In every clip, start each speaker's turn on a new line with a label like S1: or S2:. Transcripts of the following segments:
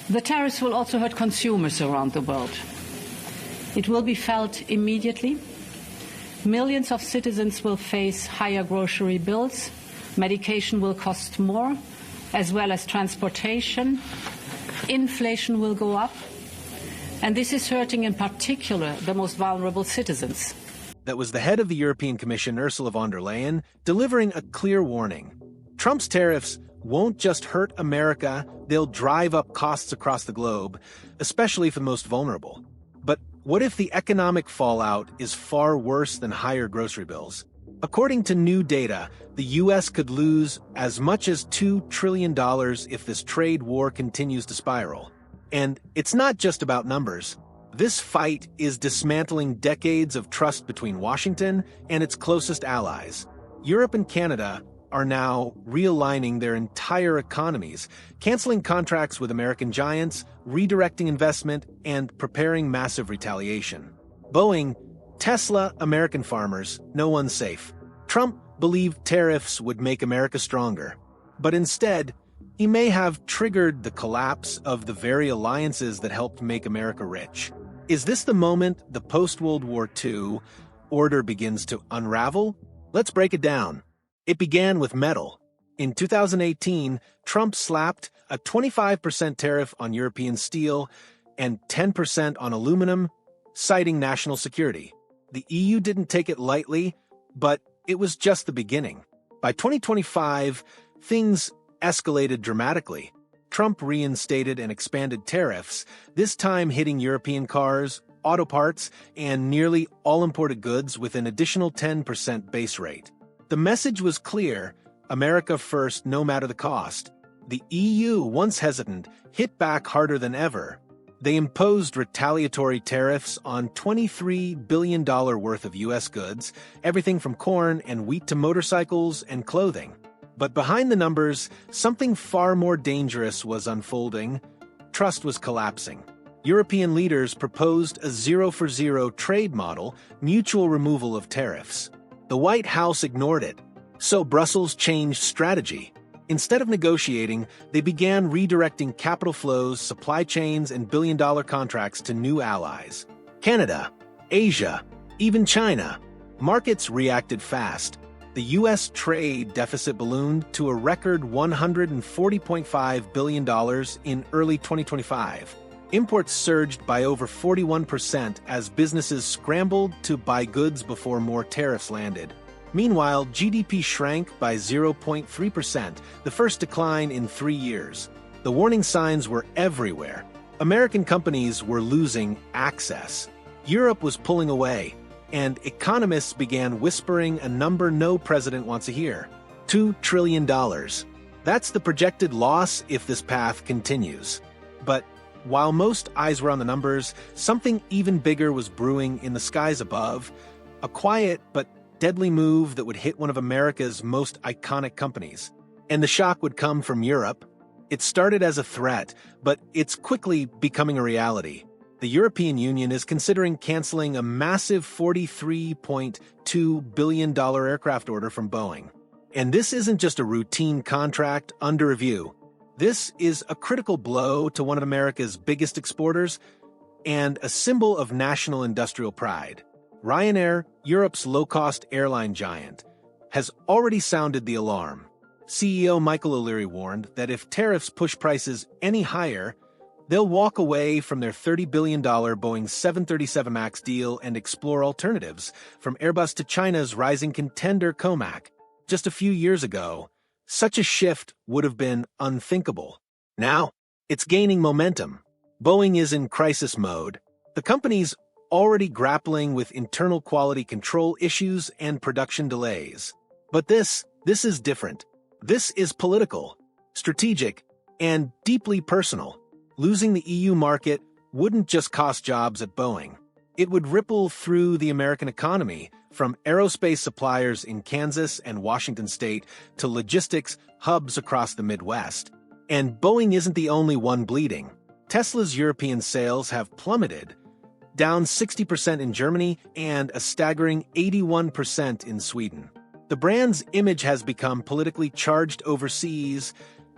S1: The tariffs will also hurt consumers around the world. It will be felt immediately. Millions of citizens will face higher grocery bills. Medication will cost more, as well as transportation. Inflation will go up. And this is hurting in particular the most vulnerable citizens.
S2: That was the head of the European Commission, Ursula von der Leyen, delivering a clear warning. Trump's tariffs won't just hurt America, they'll drive up costs across the globe, especially for the most vulnerable. But what if the economic fallout is far worse than higher grocery bills? According to new data, the U.S. could lose as much as $2 trillion if this trade war continues to spiral. And it's not just about numbers. This fight is dismantling decades of trust between Washington and its closest allies. Europe and Canada are now realigning their entire economies, canceling contracts with American giants, redirecting investment, and preparing massive retaliation. Boeing, Tesla, American farmers, no one's safe. Trump believed tariffs would make America stronger. But instead, he may have triggered the collapse of the very alliances that helped make America rich. Is this the moment the post-World War II order begins to unravel? Let's break it down. It began with metal. In 2018, Trump slapped a 25% tariff on European steel and 10% on aluminum, citing national security. The EU didn't take it lightly, but it was just the beginning. By 2025, things escalated dramatically. Trump reinstated and expanded tariffs, this time hitting European cars, auto parts, and nearly all imported goods with an additional 10% base rate. The message was clear: America first, no matter the cost. The EU, once hesitant, hit back harder than ever. They imposed retaliatory tariffs on $23 billion worth of U.S. goods, everything from corn and wheat to motorcycles and clothing. But behind the numbers, something far more dangerous was unfolding. Trust was collapsing. European leaders proposed a zero-for-zero trade model, mutual removal of tariffs. The White House ignored it, so Brussels changed strategy. Instead of negotiating, they began redirecting capital flows, supply chains, and billion-dollar contracts to new allies. Canada, Asia, even China. Markets reacted fast. The U.S. trade deficit ballooned to a record $140.5 billion in early 2025. Imports surged by over 41% as businesses scrambled to buy goods before more tariffs landed. Meanwhile, GDP shrank by 0.3%, the first decline in 3 years. The warning signs were everywhere. American companies were losing access. Europe was pulling away, and economists began whispering a number no president wants to hear: $2 trillion. That's the projected loss if this path continues. But while most eyes were on the numbers, something even bigger was brewing in the skies above, a quiet but deadly move that would hit one of America's most iconic companies. And the shock would come from Europe. It started as a threat, but it's quickly becoming a reality. The European Union is considering canceling a massive $43.2 billion aircraft order from Boeing. And this isn't just a routine contract under review. This is a critical blow to one of America's biggest exporters and a symbol of national industrial pride. Ryanair, Europe's low-cost airline giant, has already sounded the alarm. CEO Michael O'Leary warned that if tariffs push prices any higher, they'll walk away from their $30 billion Boeing 737 MAX deal and explore alternatives, from Airbus to China's rising contender Comac. Just a few years ago, such a shift would have been unthinkable. Now, it's gaining momentum. Boeing is in crisis mode. The company's already grappling with internal quality control issues and production delays. But this is different. This is political, strategic, and deeply personal. Losing the EU market wouldn't just cost jobs at Boeing. It would ripple through the American economy, from aerospace suppliers in Kansas and Washington state to logistics hubs across the Midwest. And Boeing isn't the only one bleeding. Tesla's European sales have plummeted, down 60% in Germany and a staggering 81% in Sweden. The brand's image has become politically charged overseas.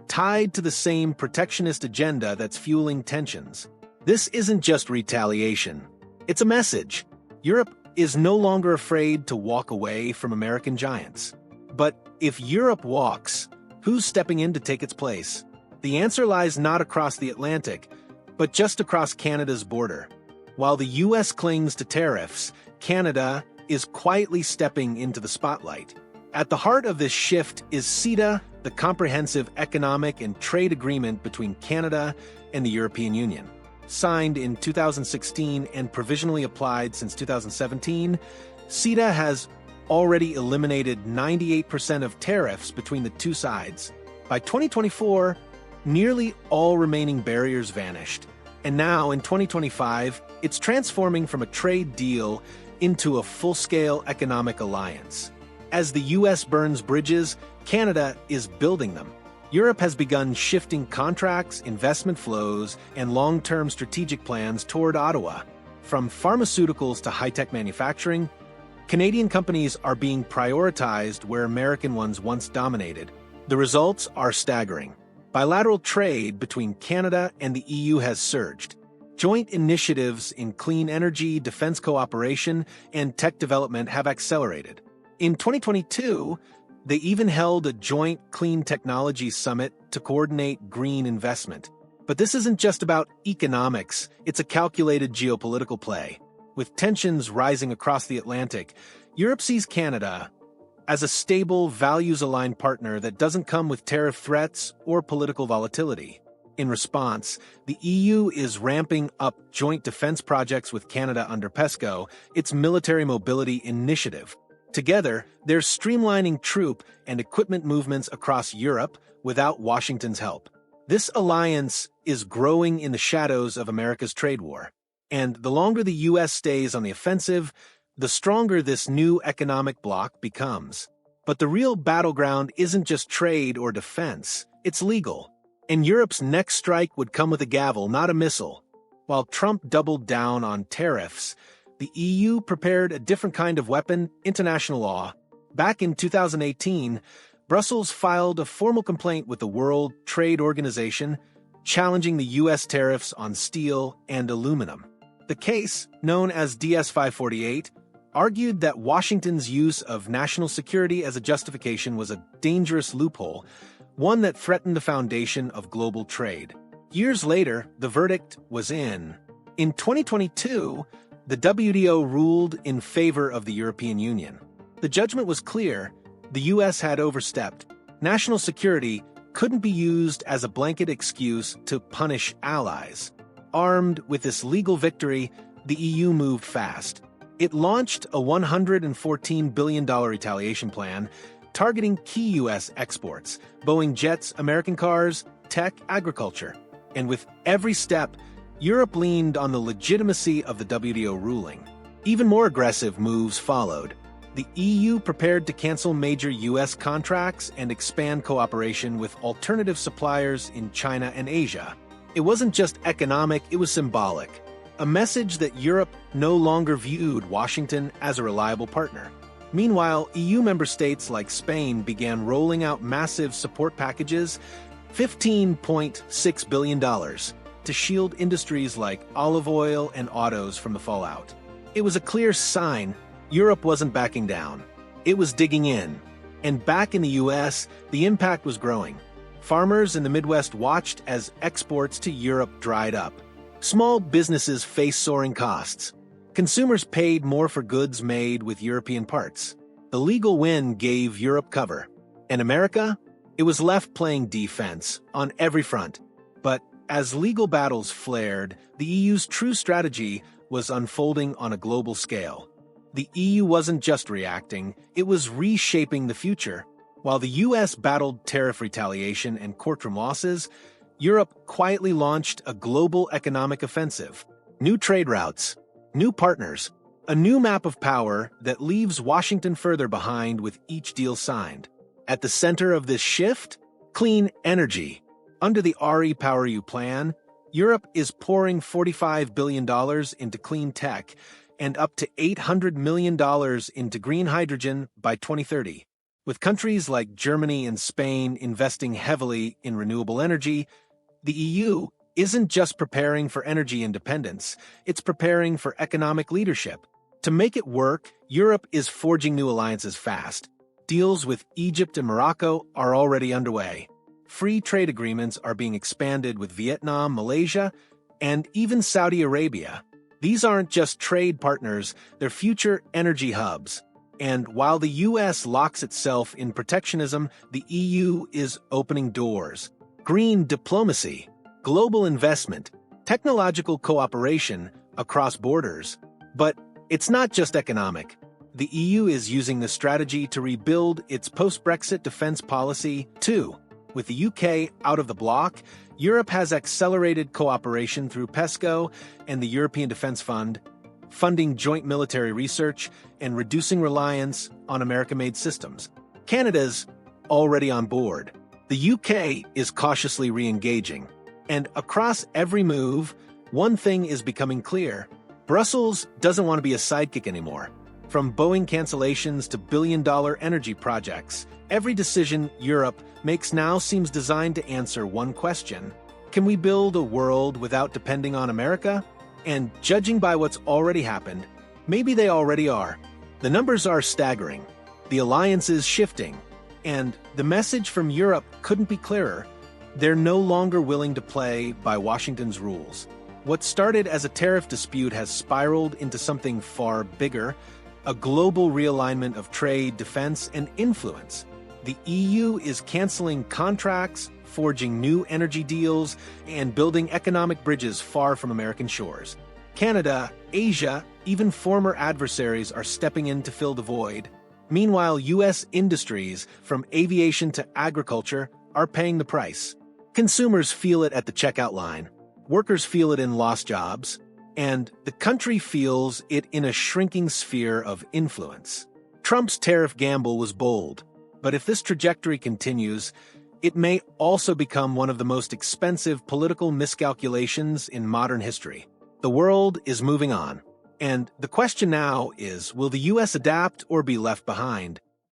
S2: tied to the same protectionist agenda that's fueling tensions. This isn't just retaliation. It's a message. Europe is no longer afraid to walk away from American giants. But if Europe walks, who's stepping in to take its place? The answer lies not across the Atlantic, but just across Canada's border. While the U.S. clings to tariffs, Canada is quietly stepping into the spotlight. At the heart of this shift is CETA, the Comprehensive Economic and Trade Agreement between Canada and the European Union. Signed in 2016 and provisionally applied since 2017, CETA has already eliminated 98% of tariffs between the two sides. By 2024, nearly all remaining barriers vanished. And now, in 2025, it's transforming from a trade deal into a full-scale economic alliance. As the U.S. burns bridges, Canada is building them. Europe has begun shifting contracts, investment flows, and long-term strategic plans toward Ottawa. From pharmaceuticals to high-tech manufacturing, Canadian companies are being prioritized where American ones once dominated. The results are staggering. Bilateral trade between Canada and the EU has surged. Joint initiatives in clean energy, defense cooperation, and tech development have accelerated. In 2022, they even held a joint clean technology summit to coordinate green investment. But this isn't just about economics, it's a calculated geopolitical play. With tensions rising across the Atlantic, Europe sees Canada as a stable, values-aligned partner that doesn't come with tariff threats or political volatility. In response, the EU is ramping up joint defense projects with Canada under PESCO, its military mobility initiative. Together, they're streamlining troop and equipment movements across Europe without Washington's help. This alliance is growing in the shadows of America's trade war. And the longer the U.S. stays on the offensive, the stronger this new economic bloc becomes. But the real battleground isn't just trade or defense, it's legal. And Europe's next strike would come with a gavel, not a missile. While Trump doubled down on tariffs, the EU prepared a different kind of weapon, international law. Back in 2018, Brussels filed a formal complaint with the World Trade Organization, challenging the U.S. tariffs on steel and aluminum. The case, known as DS 548, argued that Washington's use of national security as a justification was a dangerous loophole, one that threatened the foundation of global trade. Years later, the verdict was in. In 2022, the WTO ruled in favor of the European Union. The judgment was clear: the U.S. had overstepped. National security couldn't be used as a blanket excuse to punish allies. Armed with this legal victory, the EU moved fast. It launched a $114 billion retaliation plan targeting key U.S. exports: Boeing jets, American cars, tech, agriculture. And with every step, Europe leaned on the legitimacy of the WTO ruling. Even more aggressive moves followed. The EU prepared to cancel major U.S. contracts and expand cooperation with alternative suppliers in China and Asia. It wasn't just economic, it was symbolic. A message that Europe no longer viewed Washington as a reliable partner. Meanwhile, EU member states like Spain began rolling out massive support packages, $15.6 billion, to shield industries like olive oil and autos from the fallout. It was a clear sign Europe wasn't backing down. It was digging in. And back in the U.S., the impact was growing. Farmers in the Midwest watched as exports to Europe dried up. Small businesses faced soaring costs. Consumers paid more for goods made with European parts. The legal win gave Europe cover. And America? It was left playing defense on every front. But as legal battles flared, the EU's true strategy was unfolding on a global scale. The EU wasn't just reacting, it was reshaping the future. While the U.S. battled tariff retaliation and courtroom losses, Europe quietly launched a global economic offensive. New trade routes, new partners, a new map of power that leaves Washington further behind with each deal signed. At the center of this shift, clean energy. Under the REPowerEU plan, Europe is pouring $45 billion into clean tech and up to $800 million into green hydrogen by 2030. With countries like Germany and Spain investing heavily in renewable energy, the EU isn't just preparing for energy independence, it's preparing for economic leadership. To make it work, Europe is forging new alliances fast. Deals with Egypt and Morocco are already underway. Free trade agreements are being expanded with Vietnam, Malaysia, and even Saudi Arabia. These aren't just trade partners, they're future energy hubs. And while the US locks itself in protectionism, the EU is opening doors. Green diplomacy, global investment, technological cooperation across borders. But it's not just economic. The EU is using this strategy to rebuild its post-Brexit defense policy, too. With the UK out of the bloc, Europe has accelerated cooperation through PESCO and the European Defence Fund, funding joint military research and reducing reliance on American-made systems. Canada's already on board. The UK is cautiously re-engaging. And across every move, one thing is becoming clear. Brussels doesn't want to be a sidekick anymore. From Boeing cancellations to billion-dollar energy projects, every decision Europe makes now seems designed to answer one question. Can we build a world without depending on America? And judging by what's already happened, maybe they already are. The numbers are staggering. The alliance is shifting. And the message from Europe couldn't be clearer. They're no longer willing to play by Washington's rules. What started as a tariff dispute has spiraled into something far bigger, a global realignment of trade, defense, and influence. The EU is canceling contracts, forging new energy deals, and building economic bridges far from American shores. Canada, Asia, even former adversaries are stepping in to fill the void. Meanwhile, U.S. industries, from aviation to agriculture, are paying the price. Consumers feel it at the checkout line. Workers feel it in lost jobs. And the country feels it in a shrinking sphere of influence. Trump's tariff gamble was bold, but if this trajectory continues, it may also become one of the most expensive political miscalculations in modern history. The world is moving on, and the question now is, will the U.S. adapt or be left behind?